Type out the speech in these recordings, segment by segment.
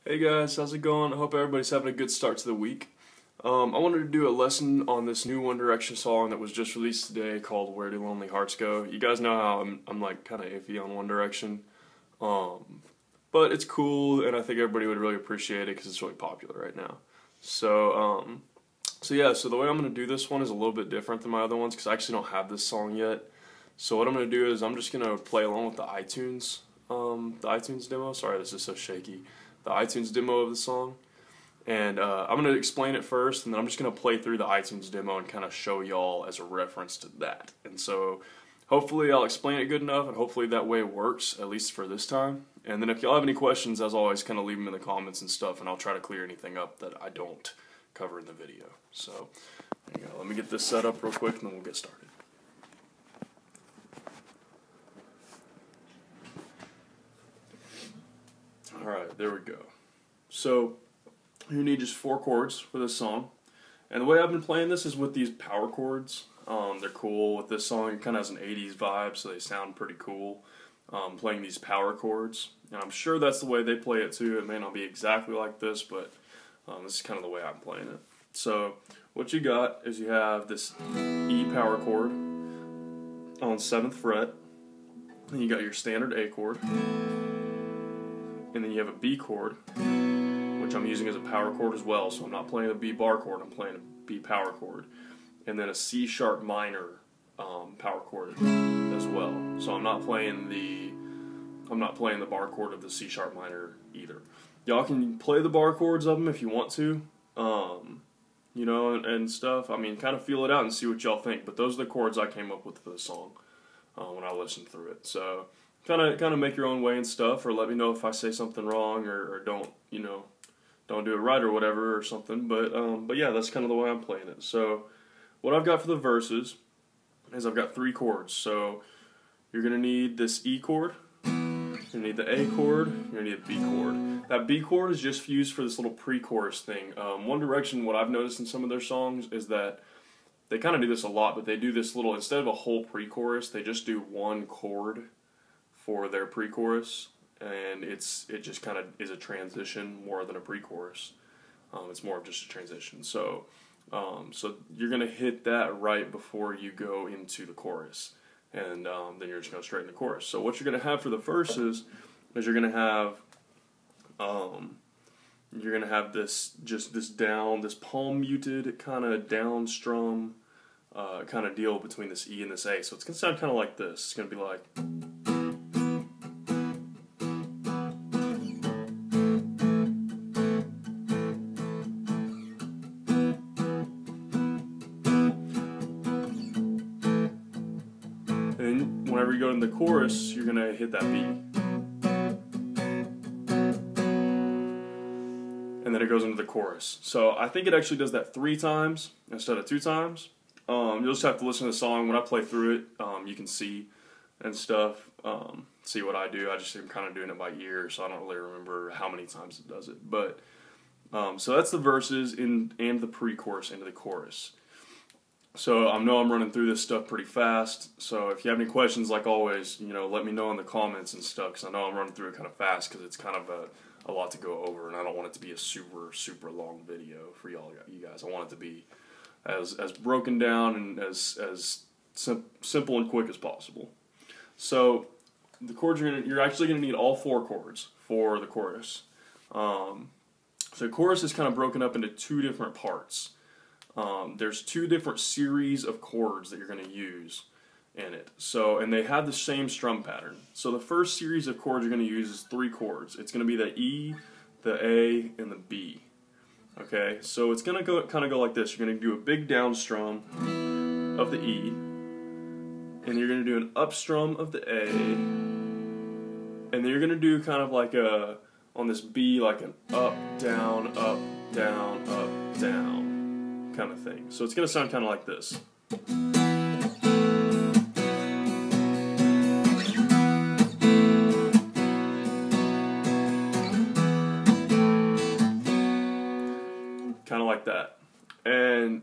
Hey guys, how's it going? I hope everybody's having a good start to the week. I wanted to do a lesson on this new One Direction song that was just released today called Where Do Lonely Hearts Go. You guys know how I'm like kind of iffy on One Direction, but it's cool and I think everybody would really appreciate it because it's really popular right now. So the way I'm going to do this one is a little bit different than my other ones because I actually don't have this song yet. So what I'm going to do is I'm just going to play along with the iTunes demo. Sorry, this is so shaky. The iTunes demo of the song, and I'm going to explain it first, and then I'm just going to play through the iTunes demo and kind of show y'all as a reference to that. And so hopefully I'll explain it good enough, and hopefully that way it works, at least for this time. And then if y'all have any questions, as always, kind of leave them in the comments and stuff, and I'll try to clear anything up that I don't cover in the video. So there you go. Let me get this set up real quick, and then we'll get started. Alright, there we go. So, you need just 4 chords for this song. And the way I've been playing this is with these power chords. They're cool. With this song, it kind of has an 80s vibe, so they sound pretty cool. Playing these power chords. And I'm sure that's the way they play it too. It may not be exactly like this, but this is kind of the way I'm playing it. So, what you got is you have this E power chord on 7th fret. And you got your standard A chord. And then you have a B chord, which I'm using as a power chord as well, so I'm not playing a B bar chord, I'm playing a B power chord. And then a C sharp minor power chord as well. So I'm not playing the bar chord of the C sharp minor either. Y'all can play the bar chords of them if you want to, you know, and stuff. I mean, kind of feel it out and see what y'all think. But those are the chords I came up with for the song when I listened through it. So kind of make your own way and stuff, or let me know if I say something wrong or don't do it right or whatever or something. But yeah, that's kind of the way I'm playing it. So what I've got for the verses is I've got 3 chords. So you're gonna need this E chord, you're gonna need the A chord, you're gonna need a B chord. That B chord is just used for this little pre-chorus thing. One Direction, what I've noticed in some of their songs is that they kind of do this a lot, but they do this little, instead of a whole pre-chorus, they just do 1 chord for their pre-chorus, and it just kind of is a transition more than a pre-chorus. It's more of just a transition. So you're gonna hit that right before you go into the chorus, and then you're just gonna straighten the chorus. So what you're gonna have for the verses is you're gonna have this palm muted kind of down strum kind of deal between this E and this A. So it's gonna sound kind of like this. It's gonna be like. And whenever you go in the chorus, you're going to hit that B. And then it goes into the chorus. So I think it actually does that 3 times instead of 2 times. You'll just have to listen to the song. When I play through it, you can see and stuff, see what I do. I'm kind of doing it by ear, so I don't really remember how many times it does it. But so that's the verses and the pre-chorus into the chorus. So I know I'm running through this stuff pretty fast, so if you have any questions, like always, let me know in the comments and stuff, because I know I'm running through it kind of fast, because it's kind of a lot to go over, and I don't want it to be a super, super long video for you guys. I want it to be as broken down and as simple and quick as possible. So the chords, you're actually going to need all 4 chords for the chorus. So the chorus is kind of broken up into 2 different parts. There's 2 different series of chords that you're going to use in it. So, and they have the same strum pattern. So the first series of chords you're going to use is 3 chords. It's going to be the E, the A, and the B. Okay, so it's going to kind of go like this. You're going to do a big down strum of the E, and you're going to do an up strum of the A, and then you're going to do kind of like on this B, like an up, down, up, down, up, down kind of thing. So it's going to sound kind of like this. Kind of like that. And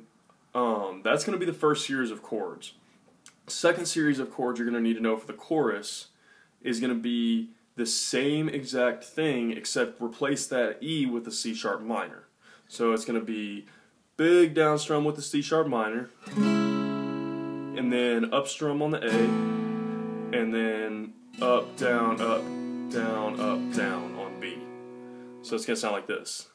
that's going to be the first series of chords. Second series of chords you're going to need to know for the chorus is going to be the same exact thing, except replace that E with the C sharp minor. So it's going to be big down strum with the C sharp minor, and then up strum on the A, and then up, down, up, down, up, down on B. So it's going to sound like this.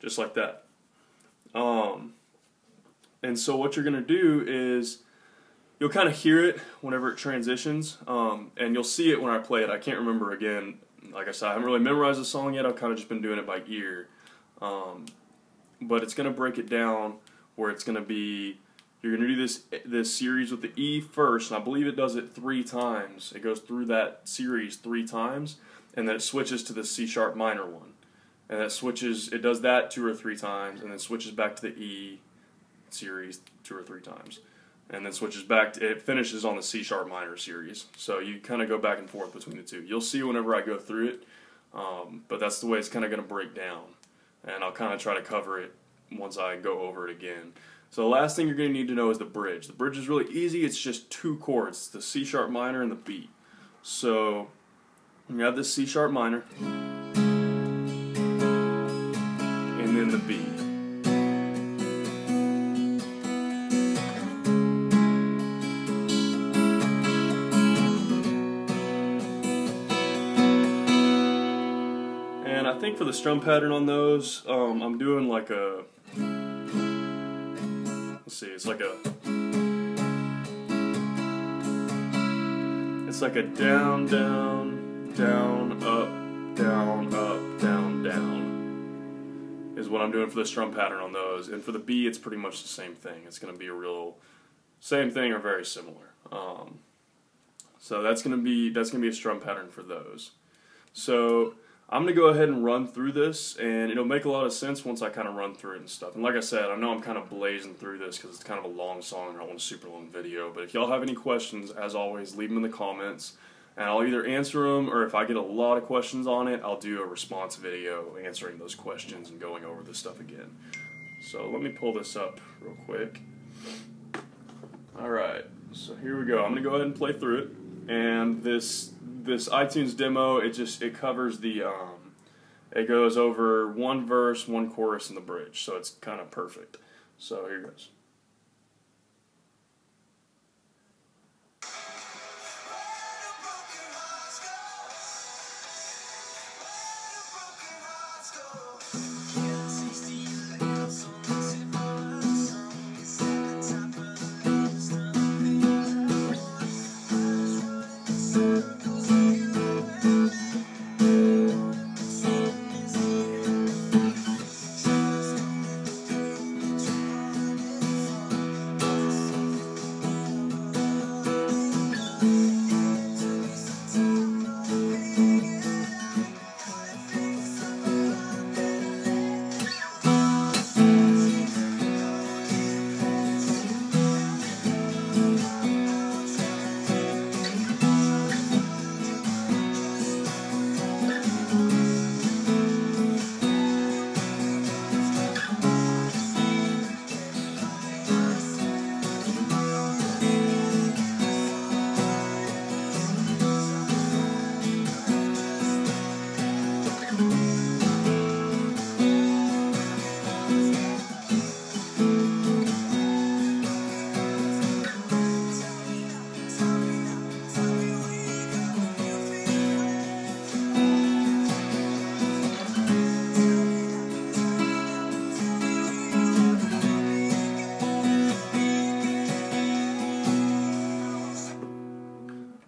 Just like that. And so what you're going to do is you'll kind of hear it whenever it transitions, and you'll see it when I play it. I can't remember again. Like I said, I haven't really memorized the song yet. I've kind of just been doing it by ear. But it's going to break it down where it's going to be, you're going to do this series with the E first, and I believe it does it 3 times. It goes through that series 3 times, and then it switches to the C sharp minor one. And that switches, it does that 2 or 3 times, and then switches back to the E series 2 or 3 times. And then switches back to, it finishes on the C sharp minor series. So you kind of go back and forth between the two. You'll see whenever I go through it, but that's the way it's kind of going to break down. And I'll kind of try to cover it once I go over it again. So the last thing you're going to need to know is the bridge. The bridge is really easy. It's just 2 chords, the C sharp minor and the B. So you have this C sharp minor, and then the B. And I think for the strum pattern on those, I'm doing like a, let's see, it's like a down, down, down, up, down, up, down, down is what I'm doing for the strum pattern on those. And for the B, it's pretty much the same thing. It's going to be a real same thing or very similar. So that's going to be a strum pattern for those. So I'm going to go ahead and run through this, and it'll make a lot of sense once I kind of run through it and stuff. And like I said, I know I'm kind of blazing through this because it's kind of a long song and I want a super long video. But if y'all have any questions, as always, leave them in the comments, and I'll either answer them, or if I get a lot of questions on it, I'll do a response video answering those questions and going over this stuff again. So let me pull this up real quick. Alright, so here we go. I'm going to go ahead and play through it. And this iTunes demo, it covers the, it goes over 1 verse, 1 chorus, and the bridge. So it's kind of perfect. So here goes.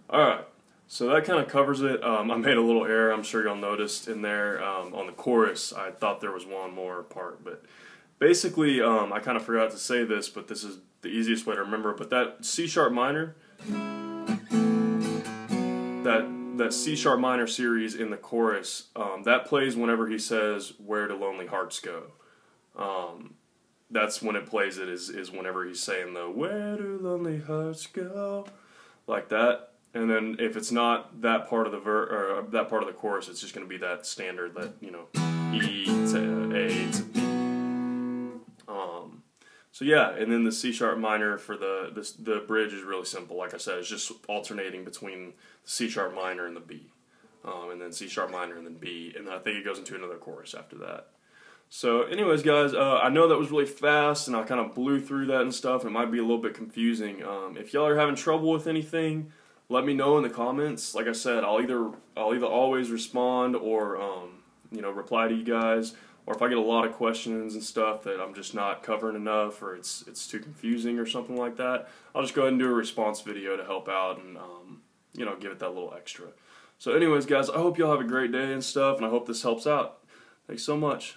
Alright, so that kind of covers it. I made a little error, I'm sure y'all noticed in there. On the chorus, I thought there was one more part, but basically, I kind of forgot to say this, but this is the easiest way to remember it. But that C sharp minor, that C sharp minor series in the chorus, that plays whenever he says, "Where do lonely hearts go?" That's when it plays it, is whenever he's saying the "Where do lonely hearts go?" like that. And then if it's not that part of the that part of the chorus, it's just going to be that standard, that, you know, E to A to B. So yeah, and then the C sharp minor for the bridge is really simple. Like I said, it's just alternating between the C sharp minor and the B, and then C sharp minor and then B, and then I think it goes into another chorus after that. So anyways, guys, I know that was really fast, and I kind of blew through that and stuff. It might be a little bit confusing. If y'all are having trouble with anything, let me know in the comments. Like I said, I'll either always respond or reply to you guys. Or if I get a lot of questions and stuff that I'm just not covering enough, or it's too confusing or something like that, I'll just go ahead and do a response video to help out and give it that little extra. So anyways, guys, I hope y'all have a great day and stuff, and I hope this helps out. Thanks so much.